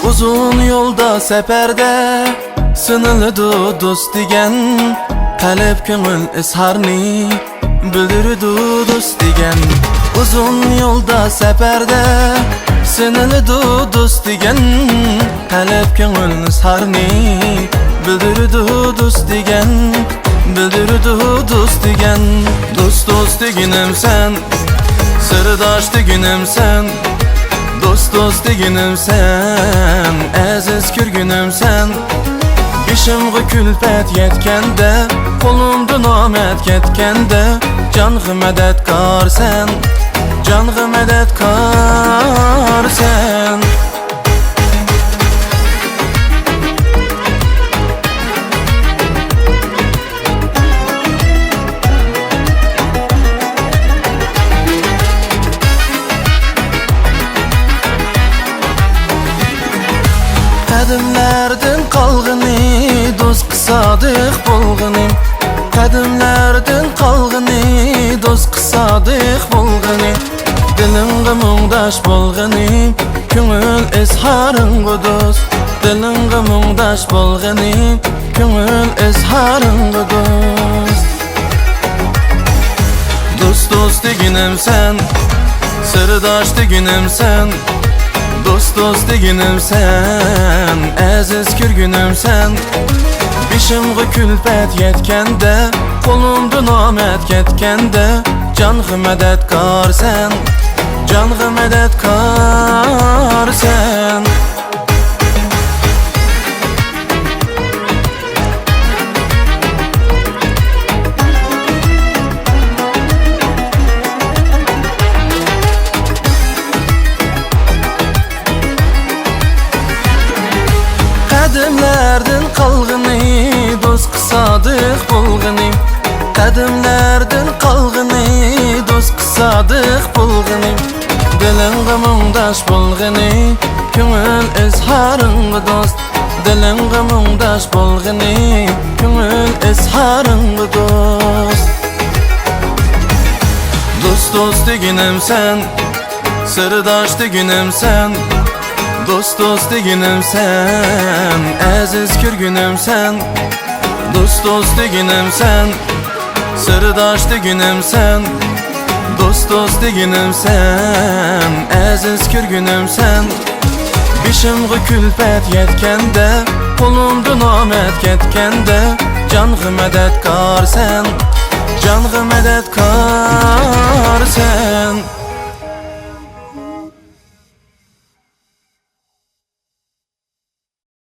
Uzun yolda seferde sınılıdı dost degen, kalep köngül isharni bildirdi dost degen. Uzun yolda seferde sınılıdı dost degen, kalep köngül isharni bildirdi dost degen, bildirdi dost degen. Dost dost deginim sen, sırdaş deginim sen, dost dost deginim sen, aziz kürgünüm sen. Bişimg'i külpet yetkende, kolumda namet ketkende, canğı medetkar sen, canğı medetkar sen. Kadimlerden kalgını dost kısadık bulgını, kadimlerden kalgını dost kısadık bulgını. Dilinge mungdaş bulgını, köngül izharın bu dost. Dilinge mungdaş bulgını, köngül izharın bu dost. Dost dost deginim sen, sırdaş deginim sen, dost dost deginim sen, aziz kürgünüm sen. Bişimg'i külpet yetkende, kolumda namet ketkende, canğı medetkar sen, canğı medetkar sen. Kadimlerden kalgını dost kısadık bulgını, kadimlerden kalgını dost kısadık bulgını. Dilinge mungdaş bulgını, köngül izharın bu dost. Dilinge mungdaş bulgını, köngül izharın bu dost. Dost dost deginim sen, sırdaş deginim sen, dost dost deginim sen, aziz kürgünüm sen. Dost dost deginim sen, sırdaş deginim sen, dost dost deginim sen, aziz kürgünüm sen. Bişimg'i külpet yetkende, kolumda namet ketkende, canğı medetkar sen, canğı medetkar sen.